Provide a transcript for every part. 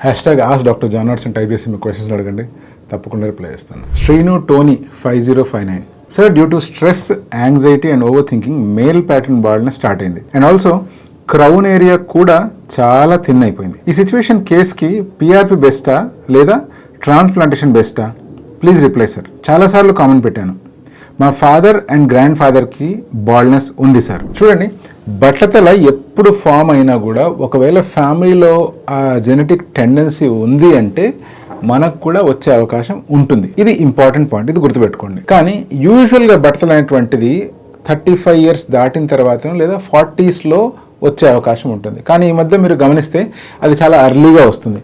#ask Dr. John Knotts అని type చేసి మీ questions అడగండి, తప్పకుండా రిప్లై చేస్తాను. Srinu Tony 5059. Sir, due to stress, anxiety and over thinking male pattern baldness start అయింది and also crown area కూడా చాలా థిన్ అయిపోయింది. ఈ సిచ్యువేషన్ కేస్కి పిఆర్పి బెస్టా లేదా ట్రాన్స్ప్లాంటేషన్ బెస్టా? Please reply sir. చాలాసార్లు కామెంట్ పెట్టాను. మా ఫాదర్ అండ్ గ్రాండ్ ఫాదర్కి బాల్నెస్ ఉంది సార్. చూడండి, బట్టతల ఎప్పుడు ఫామ్ అయినా కూడా ఒకవేళ ఫ్యామిలీలో ఆ జెనెటిక్ టెండెన్సీ ఉంది అంటే మనకు కూడా వచ్చే అవకాశం ఉంటుంది. ఇది ఇంపార్టెంట్ పాయింట్, ఇది గుర్తుపెట్టుకోండి. కానీ యూజువల్గా బట్టతల అనేటువంటిది 35 years దాటిన తర్వాత లేదా 40sలో వచ్చే అవకాశం ఉంటుంది. కానీ ఈ మధ్య మీరు గమనిస్తే అది చాలా అర్లీగా వస్తుంది.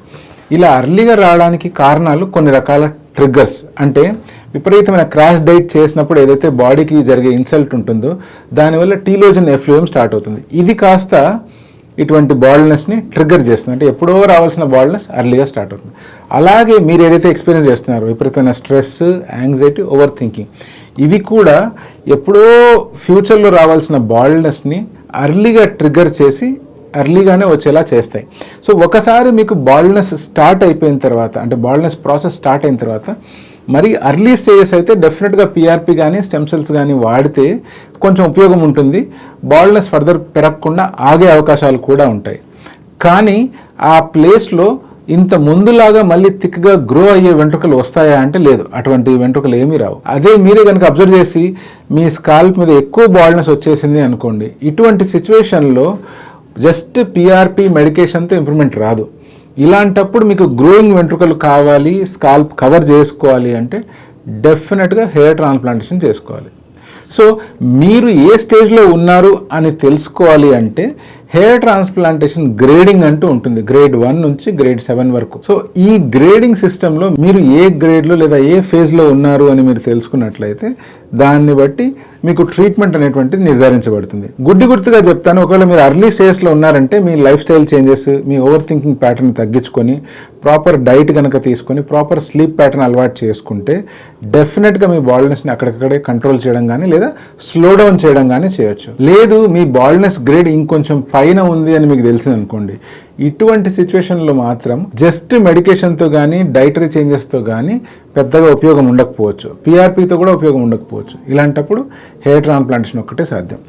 ఇలా అర్లీగా రావడానికి కారణాలు కొన్ని రకాల ట్రిగ్గర్స్. అంటే విపరీతమైన క్రాష్ డైట్ చేసినప్పుడు ఏదైతే బాడీకి జరిగే ఇన్సల్ట్ ఉంటుందో దానివల్ల టీలోజన్ ఎఫ్లూయం స్టార్ట్ అవుతుంది. ఇది కాస్త ఇటువంటి బాల్నెస్ని ట్రిగ్గర్ చేస్తుంది. అంటే ఎప్పుడో రావాల్సిన బాల్నెస్ అర్లీగా స్టార్ట్ అవుతుంది. అలాగే మీరు ఏదైతే ఎక్స్పీరియన్స్ చేస్తున్నారో విపరీతమైన స్ట్రెస్, యాంగ్జైటీ, ఓవర్ థింకింగ్, ఇవి కూడా ఎప్పుడో ఫ్యూచర్లో రావాల్సిన బాల్నెస్ని అర్లీగా ట్రిగ్గర్ చేసి అర్లీగానే వచ్చేలా చేస్తాయి. సో ఒకసారి మీకు బాల్నెస్ స్టార్ట్ అయిపోయిన తర్వాత, అంటే బాల్నెస్ ప్రాసెస్ స్టార్ట్ అయిన తర్వాత మరి అర్లీ స్టేజెస్ అయితే డెఫినెట్గా పిఆర్పి కానీ స్టెమ్ సెల్స్ కానీ వాడితే కొంచెం ఉపయోగం ఉంటుంది. బాల్నెస్ ఫర్దర్ పెరగకుండా ఆగే అవకాశాలు కూడా ఉంటాయి. కానీ ఆ ప్లేస్లో ఇంత ముందులాగా మళ్ళీ థిక్గా గ్రో అయ్యే వెంట్రుకలు వస్తాయా అంటే లేదు, అటువంటి వెంట్రుకలు ఏమీ రావు. అదే మీరే కనుక అబ్జర్వ్ చేసి మీ స్కాల్ప్ మీద ఎక్కువ బాల్నెస్ వచ్చేసింది అనుకోండి, ఇటువంటి సిచ్యువేషన్లో జస్ట్ పిఆర్పి మెడికేషన్తో ఇంప్రూవ్మెంట్ రాదు. ఇలాంటప్పుడు మీకు గ్రోయింగ్ వెంట్రుకలు కావాలి, స్కాల్ప్ కవర్ చేసుకోవాలి అంటే డెఫినెట్గా హెయిర్ ట్రాన్స్ప్లాంటేషన్ చేసుకోవాలి. సో మీరు ఏ స్టేజ్లో ఉన్నారు అని తెలుసుకోవాలి అంటే హెయిర్ ట్రాన్స్ప్లాంటేషన్ గ్రేడింగ్ అంటూ ఉంటుంది, గ్రేడ్ 1 నుంచి గ్రేడ్ 7 వరకు. సో ఈ గ్రేడింగ్ సిస్టంలో మీరు ఏ గ్రేడ్లో లేదా ఏ ఫేజ్లో ఉన్నారు అని మీరు తెలుసుకున్నట్లయితే దాన్ని బట్టి మీకు ట్రీట్మెంట్ అనేటువంటిది నిర్ధారించబడుతుంది. గుర్తుగా చెప్తాను, ఒకవేళ మీరు అర్లీ స్టేజ్లో ఉన్నారంటే మీ లైఫ్ స్టైల్ చేంజెస్, మీ ఓవర్ థింకింగ్ ప్యాటర్న్ తగ్గించుకొని ప్రాపర్ డైట్ కనుక తీసుకొని ప్రాపర్ స్లీప్ ప్యాటర్న్ అలవాటు చేసుకుంటే డెఫినెట్గా మీ బాల్నెస్ని అక్కడికక్కడే కంట్రోల్ చేయడం కానీ లేదా స్లో డౌన్ చేయడం కానీ చేయొచ్చు. లేదు మీ బాల్నెస్ గ్రేడ్ ఇంకొంచెం పైన ఉంది అని మీకు తెలిసింది అనుకోండి, ఇటువంటి సిచ్యువేషన్లో మాత్రం జస్ట్ మెడికేషన్తో కానీ డైటరీ చేంజెస్తో కానీ పెద్దగా ఉపయోగం ఉండకపోవచ్చు, పిఆర్పితో కూడా ఉపయోగం ఉండకపోవచ్చు. ఇలాంటప్పుడు హెయిర్ ట్రాన్స్ప్లాంటేషన్ ఒక్కటే సాధ్యం.